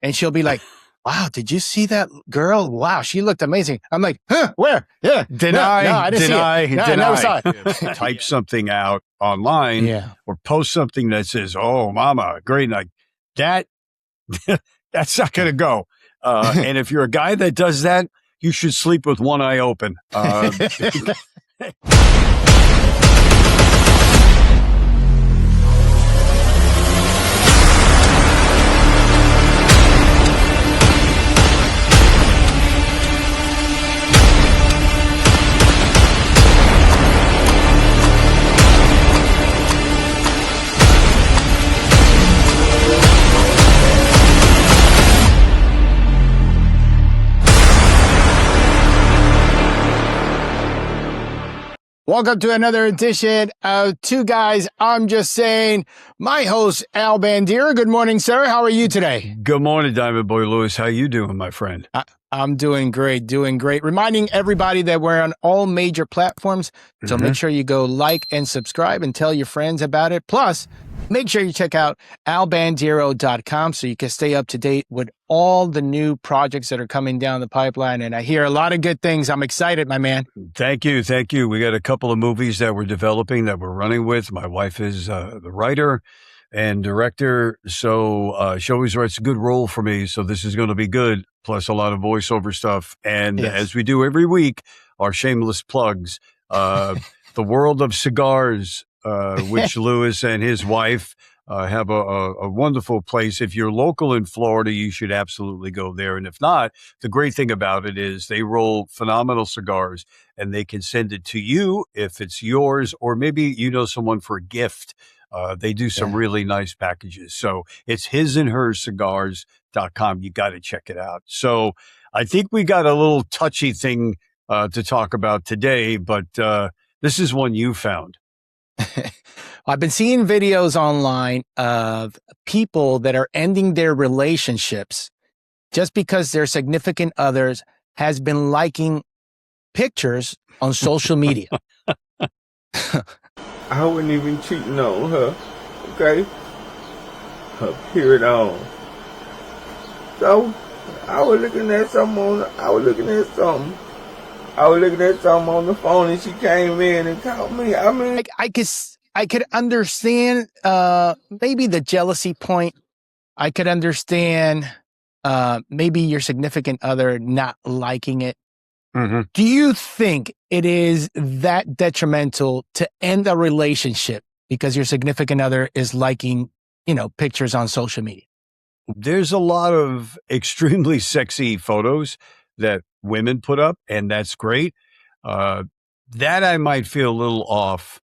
and she'll be like, wow, did you see that girl? Wow, she looked amazing. I'm like, huh, where? Yeah. I didn't see it. I never saw it. Type something out online or post something that says, oh, mama, great night. That's not going to go. And if you're a guy that does that, you should sleep with one eye open. Welcome to another edition of Two Guys, I'm Just Saying. My host, Al Bandera. Good morning, sir. How are you today? Good morning, Diamond Boy Lewis. How you doing, my friend? I'm doing great, Reminding everybody that we're on all major platforms, so make sure you go like and subscribe and tell your friends about it. Plus, make sure you check out albandero.com so you can stay up to date with all the new projects that are coming down the pipeline. And I hear a lot of good things. I'm excited, my man. Thank you. We got a couple of movies that we're developing that we're running with. My wife is the writer and director, so she always writes a good role for me. So this is going to be good, plus a lot of voiceover stuff. And as we do every week, our shameless plugs, the world of cigars, which Lewis and his wife have a wonderful place. If you're local in Florida, you should absolutely go there. And if not, the great thing about it is they roll phenomenal cigars and they can send it to you if it's yours, or maybe you know someone for a gift. They do some really nice packages. So it's hisandhercigars.com. You got to check it out. So I think we got a little touchy thing to talk about today, but this is one you found. I've been seeing videos online of people that are ending their relationships just because their significant others has been liking pictures on social media. I wasn't even cheating on her, okay? Her period on. So, I was looking at something on the phone and she came in and called me. I mean, I could understand maybe the jealousy point. I could understand maybe your significant other not liking it. Do you think it is that detrimental to end a relationship because your significant other is liking, pictures on social media? There's a lot of extremely sexy photos that women put up, and that's great. That I might feel a little off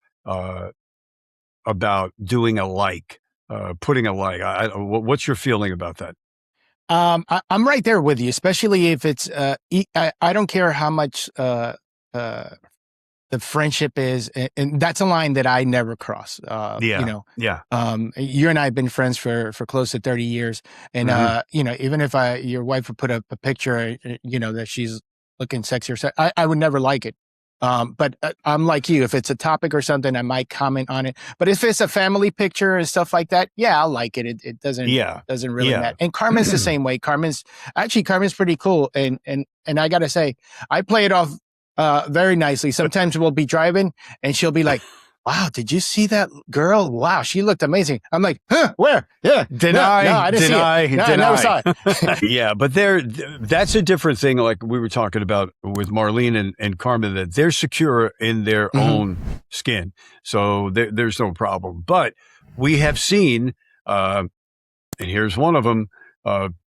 about doing a like, putting a like. What's your feeling about that? I'm right there with you, especially if it's, I don't care how much, the friendship is, and that's a line that I never cross. You and I have been friends for close to 30 years. And, even if your wife would put up a picture, that she's looking sexy or something, I would never like it. But I'm like you, if it's a topic or something, I might comment on it. But if it's a family picture and stuff like that, I'll like it. It doesn't really matter. And Carmen's the same way. Carmen's pretty cool. And I gotta say, I play it off very nicely. Sometimes we'll be driving and she'll be like, wow, did you see that girl? Wow, she looked amazing. I'm like, huh, where? Yeah. I didn't see it. I never saw it. Yeah, but that's a different thing, like we were talking about with Marlene and Carmen, that they're secure in their own skin. So there's no problem. But we have seen, and here's one of them,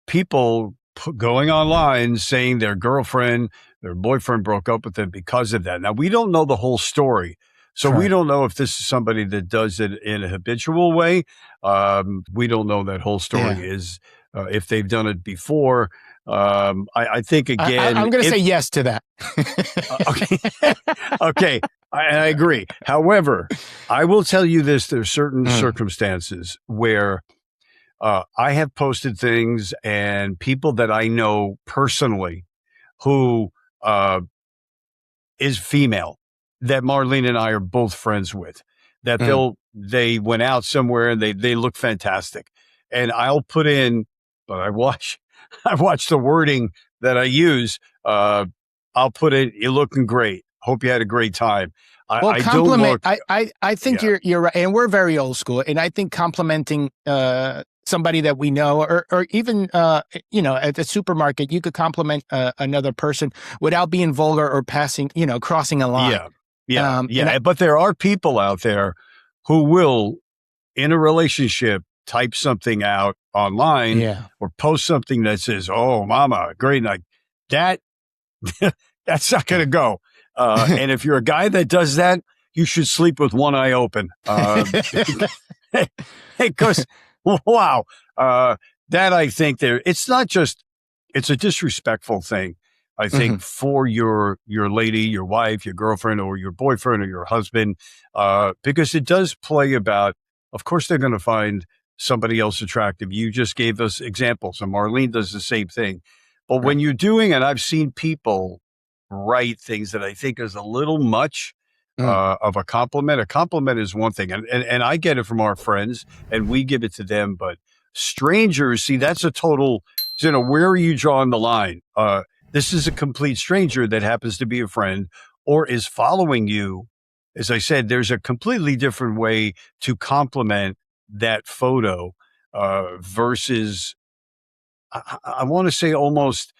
people going online saying their girlfriend, their boyfriend broke up with them because of that. Now, we don't know the whole story. So we don't know if this is somebody that does it in a habitual way. We don't know that whole story is if they've done it before. I think, again, I'm going to say yes to that. Okay. I agree. However, I will tell you this. There's certain circumstances where I have posted things and people that I know personally who is female, that Marlene and I are both friends with, that they went out somewhere and they look fantastic. And I'll put in but I watch the wording that I use. I'll put it, you're looking great. Hope you had a great time. I don't look. I think you're right. And we're very old school. And I think complimenting, somebody that we know, or even, at the supermarket, you could compliment another person without being vulgar or crossing a line. Yeah. But there are people out there who will, in a relationship, type something out online or post something that says, "Oh, mama, great night." That that's not going to go. And if you're a guy that does that, you should sleep with one eye open. Because wow, that I think it's not just, it's a disrespectful thing. I think for your lady, your wife, your girlfriend, or your boyfriend, or your husband, because it does play about, of course, they're going to find somebody else attractive. You just gave us examples, and Marlene does the same thing. But when you're doing it, I've seen people write things that I think is a little much of a compliment. A compliment is one thing, and I get it from our friends, and we give it to them. But strangers, see, that's a total, where are you drawing the line? This is a complete stranger that happens to be a friend or is following you. As I said, there's a completely different way to compliment that photo versus, I want to say, almost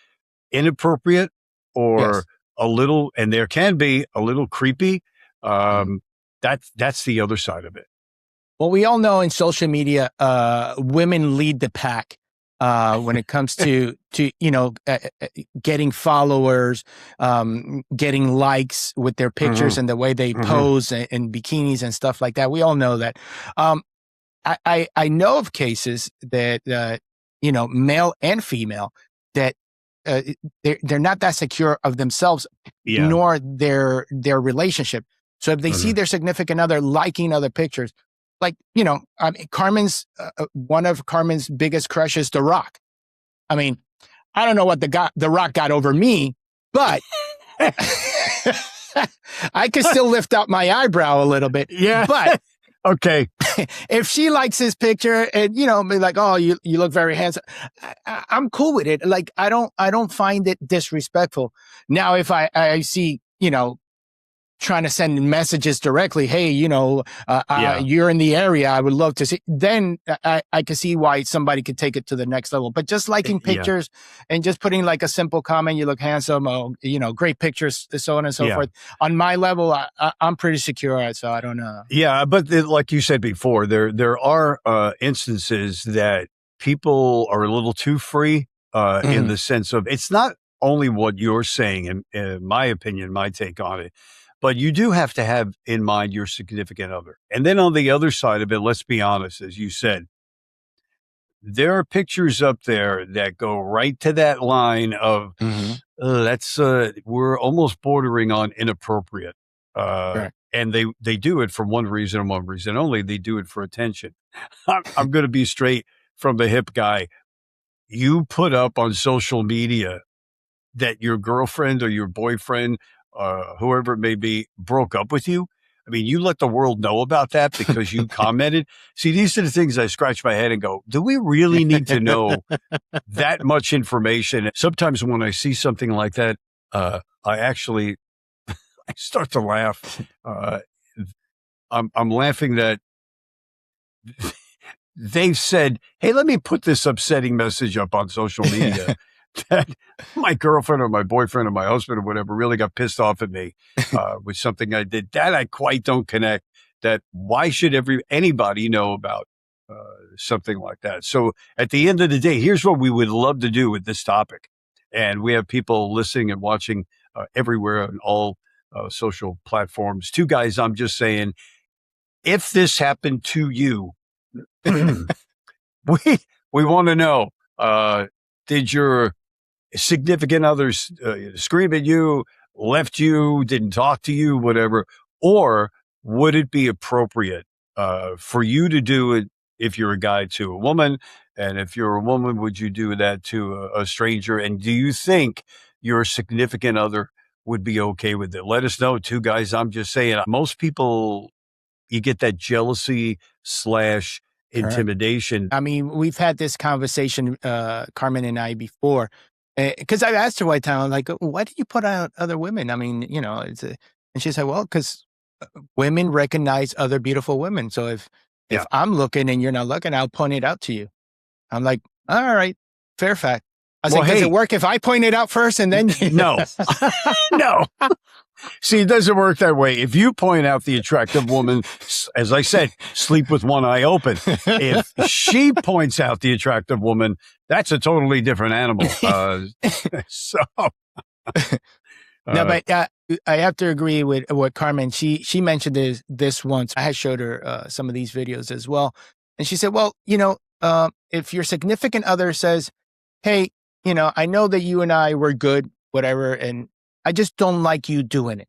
inappropriate or a little, and there can be a little creepy. That's the other side of it. Well, we all know in social media, women lead the pack. When it comes to getting followers, getting likes with their pictures and the way they pose in bikinis and stuff like that. We all know that. I know of cases that, male and female, that they're not that secure of themselves nor their relationship. So if they see their significant other liking other pictures, like, Carmen's, one of Carmen's biggest crushes, The Rock. I mean, I don't know what The Rock got over me, but I could still lift up my eyebrow a little bit. Yeah. But okay. If she likes his picture and, be like, "Oh, you look very handsome," I'm cool with it. Like, I don't find it disrespectful. Now, if I see, trying to send messages directly, "Hey, you're in the area, I would love to see," then I can see why somebody could take it to the next level. But just liking pictures and just putting like a simple comment, "You look handsome," or, "Great pictures," so on and so forth. On my level, I'm pretty secure, so I don't know. Yeah, but like you said before, there are instances that people are a little too free in the sense of, it's not only what you're saying, in my opinion, my take on it, but you do have to have in mind your significant other. And then on the other side of it, let's be honest, as you said, there are pictures up there that go right to that line of, we're almost bordering on inappropriate. And they do it for one reason and one reason only. They do it for attention. I'm going to be straight from the hip guy. You put up on social media that your girlfriend or your boyfriend, whoever it may be, broke up with you. I mean, you let the world know about that because you commented. See, these are the things I scratch my head and go, do we really need to know that much information? Sometimes when I see something like that, I start to laugh. I'm laughing that they've said, "Hey, let me put this upsetting message up on social media." That my girlfriend or my boyfriend or my husband or whatever really got pissed off at me with something I did. That I quite don't connect. That why should anybody know about something like that? So at the end of the day, here's what we would love to do with this topic. And we have people listening and watching everywhere on all social platforms. Two guys, I'm just saying, if this happened to you, we want to know, did your significant others scream at you, left you, didn't talk to you, whatever, or would it be appropriate for you to do it if you're a guy to a woman? And if you're a woman, would you do that to a stranger? And do you think your significant other would be okay with it? Let us know. Two guys, I'm just saying, most people, you get that jealousy / intimidation. I mean, we've had this conversation, Carmen and I, before, because I've asked her one time, I'm like, why do you put out other women? I mean, and she said, well, because women recognize other beautiful women. So if I'm looking and you're not looking, I'll point it out to you. I'm like, all right, fair fact. I was like, does it work if I point it out first and then No. No. See, it doesn't work that way. If you point out the attractive woman, as I said, sleep with one eye open. If she points out the attractive woman, that's a totally different animal. No, but I have to agree with what Carmen, she mentioned this once. I had showed her some of these videos as well. And she said, well, if your significant other says, hey, I know that you and I were good, whatever, and I just don't like you doing it.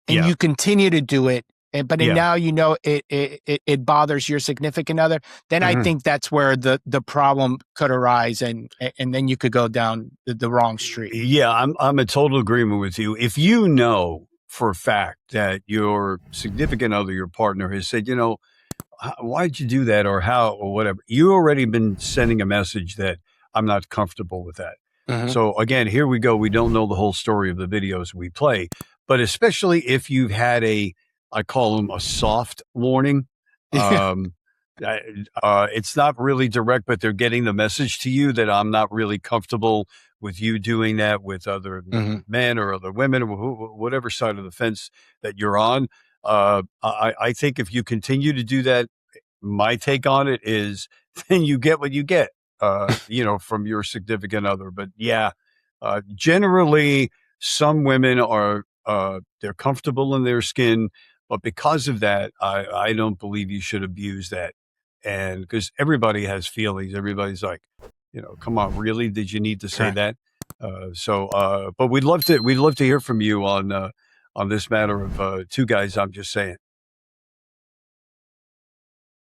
And you continue to do it, but now it bothers your significant other, then I think that's where the problem could arise, and then you could go down the wrong street. Yeah, I'm in total agreement with you. If you know for a fact that your significant other, your partner, has said, why'd you do that, or how, or whatever, you already been sending a message that I'm not comfortable with that. So again, here we go. We don't know the whole story of the videos we play, but especially if you've had I call them a soft warning. It's not really direct, but they're getting the message to you that I'm not really comfortable with you doing that with other men or other women, or whatever side of the fence that you're on. I think if you continue to do that, my take on it is then you get what you get. From your significant other. But generally some women are, they're comfortable in their skin, but because of that, I don't believe you should abuse that. And because everybody has feelings, everybody's like, come on, really? Did you need to say that? But we'd love to hear from you on this matter of two guys. I'm just saying.